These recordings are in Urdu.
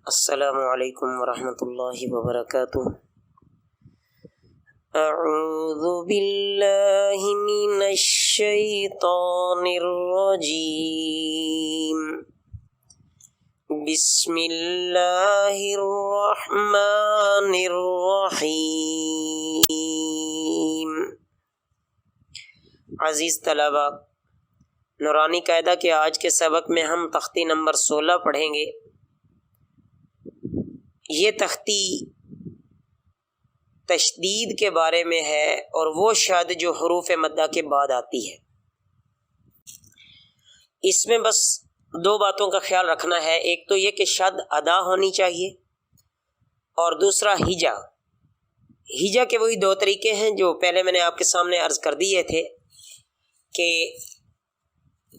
السلام علیکم ورحمۃ اللہ وبرکاتہ۔ اعوذ باللہ من الشیطان الرجیم، بسم اللہ الرحمن الرحیم۔ عزیز طلبہ، نورانی قاعدہ کے آج کے سبق میں ہم تختی نمبر 16 پڑھیں گے۔ یہ تختی تشدید کے بارے میں ہے اور وہ شد جو حروف مدہ کے بعد آتی ہے۔ اس میں بس دو باتوں کا خیال رکھنا ہے، ایک تو یہ کہ شد ادا ہونی چاہیے، اور دوسرا ہجا۔ ہجا کے وہی دو طریقے ہیں جو پہلے میں نے آپ کے سامنے عرض کر دیے تھے کہ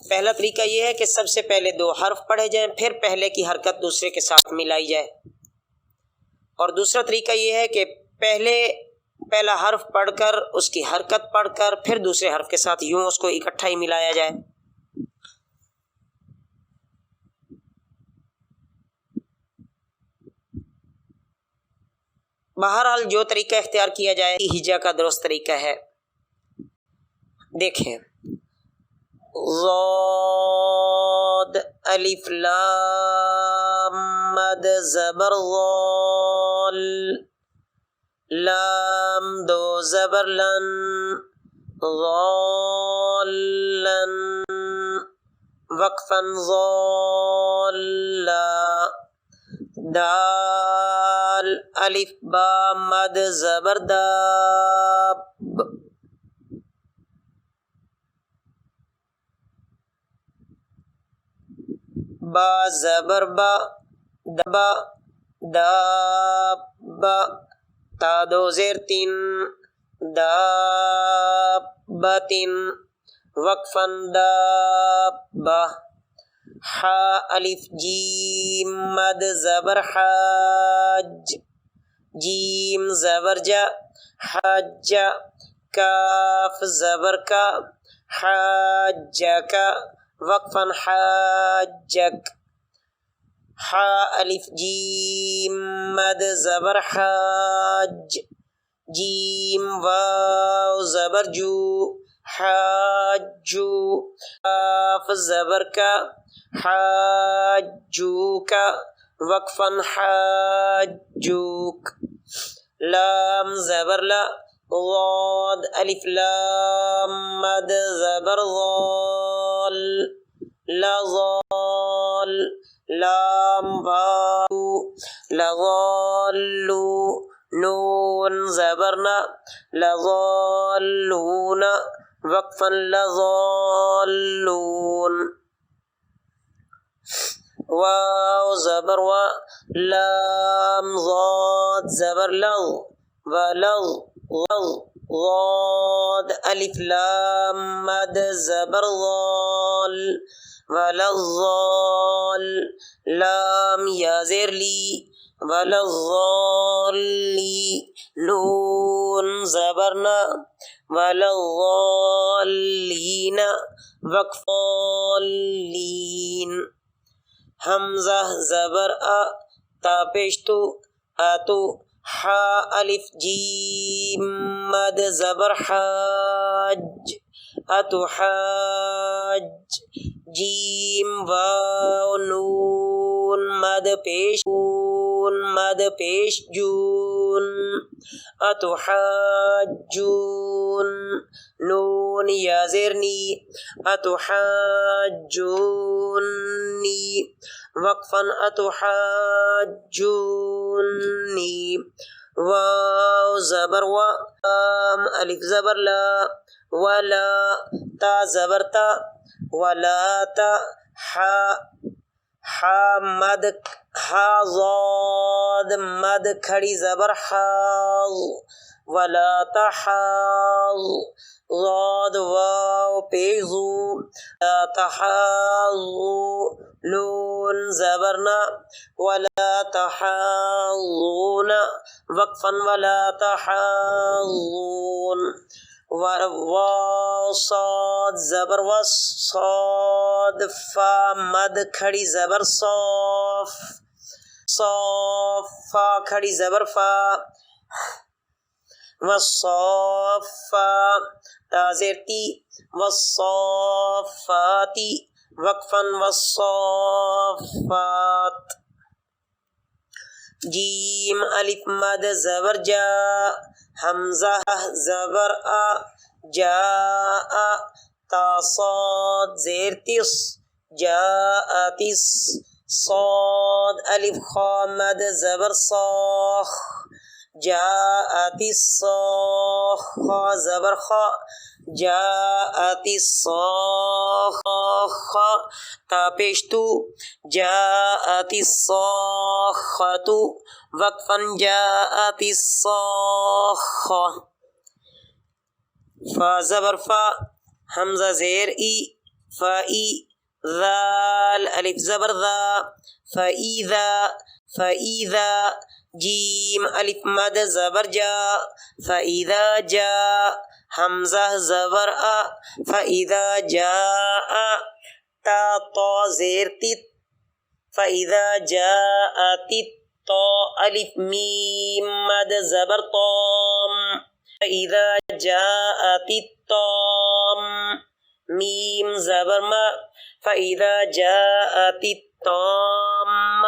پہلا طریقہ یہ ہے کہ سب سے پہلے دو حرف پڑھے جائیں، پھر پہلے کی حرکت دوسرے کے ساتھ ملائی جائے، اور دوسرا طریقہ یہ ہے کہ پہلا حرف پڑھ کر اس کی حرکت پڑھ کر پھر دوسرے حرف کے ساتھ یوں اس کو اکٹھا ہی ملایا جائے۔ بہرحال جو طریقہ اختیار کیا جائے ہجا کا درست طریقہ ہے۔ دیکھیں، ضاد الف لام مد زبر ضال، لام دو زبر لن، ضالن، وقفا ضالا، دال الف با مد زبر داب، با زبر با دبا دابا، تا دو زیر تین، دابتن، وقفا دابا، حا الف جیم مد زبر حاج، جیم زبر جا حاجا، کاف زبر کا حاجکا، وقفا حاجک، حا الف جیم مد زبر حاج، جیم واو زبر جو حاجو، کاف زبر کا حاجو کا، وقفا حاجوک، لام زبر لا، ضاد الف لام مد زبر ضال، لضال، لام واو لضالو، نون زبرنا، لضالون، وقفا لضالون، واو زبر و، لام ضاد زبر لغ، ولغ لغ، ضاد الف لام مد زبر ضال، ولضال، لام یا زیر لی، ولضالی، نون زبرنا، ولضالین، وقفالین، حمزہ زبر آ، تا پیشتو آتو، حا الف جیم مد زبر حاج، اتو حاج، جیم واو نون مد پیش، نون مد پیش جون، اتو حاجون، نون یا زیرنی، اتو حاجونی، وقفا اتو حاجونی، واو زبر و، الف زبر لا، ولا، تا زبر تا، ولا تا، حا مد، حا ضاد مد کھڑی زبر حاض، ولا تحاض، ضاد واو پیزو، لا تحاضو، نون زبرنا، ولا تحاضون، وقفا ولا تحاضون، واو صاد زبر وس، صاد فا مد کھڑی زبر صوف، صافا کھڑی زبر فا، والصافا تا زیر تی، والصافاتی وقفا، والصافات. جیم الف مد زبر جا، حمزہ زبر آ، جا تا صاد زیر تس، جا تس. صاد الف خا مد زبر صاخ، جا الصاخ زبر خا، جا الصاخ تا پیشتو، جا الصاخت وقفا، جا الصاخ. فا زبر فا، حمزہ زیر ای، فائی. ذال الف زبر ذا، فاذا فاذا. جیم الف مد زبر جا، فاذا جا، حمزہ زبر آ، فاذا جاء. تا طا زیر تت، فاذا جاءت الطاء الف میم مد زبر طام، فاذا جاءت الطام. میم زبر ما، فاذا جاءت الطام.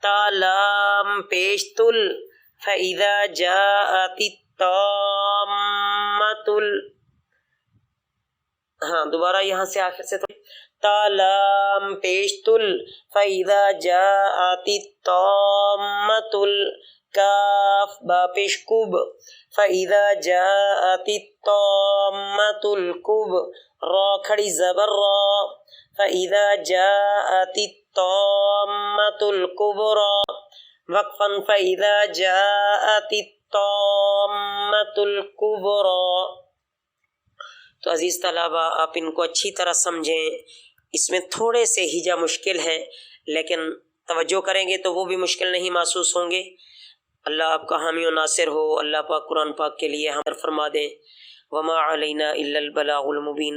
تا لام پیش تل، فاذا جاءت الطامۃ. ہاں دوبارہ یہاں سے آخر سے تا لام پیش تل، فاذا جاءت الطامۃ. کاف با پیش کب، فاذا جاءت الطامۃ الکب. را کھڑی زبر را، فاذا جاءت الطامۃ الکبری وقفا، فاذا جاءت الطامۃ الکبری. تو عزیز طلبہ آپ ان کو اچھی طرح سمجھیں، اس میں تھوڑے سے ہجا مشکل ہیں لیکن توجہ کریں گے تو وہ بھی مشکل نہیں محسوس ہوں گے. اللہ آپ کا حامی و ناصر ہو. اللہ پاک قرآن پاک کے لیے ہم فرما دیں وما علینا الا البلاغ المبین.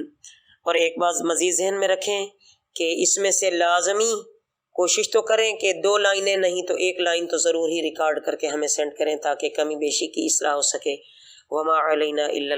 اور ایک بات مزید ذہن میں رکھیں کہ اس میں سے لازمی کوشش تو کریں کہ 2 لائنیں نہیں تو 1 لائن تو ضرور ہی ریکارڈ کر کے ہمیں سینڈ کریں تاکہ کمی بیشی کی اصلاح ہو سکے. وما علینا الا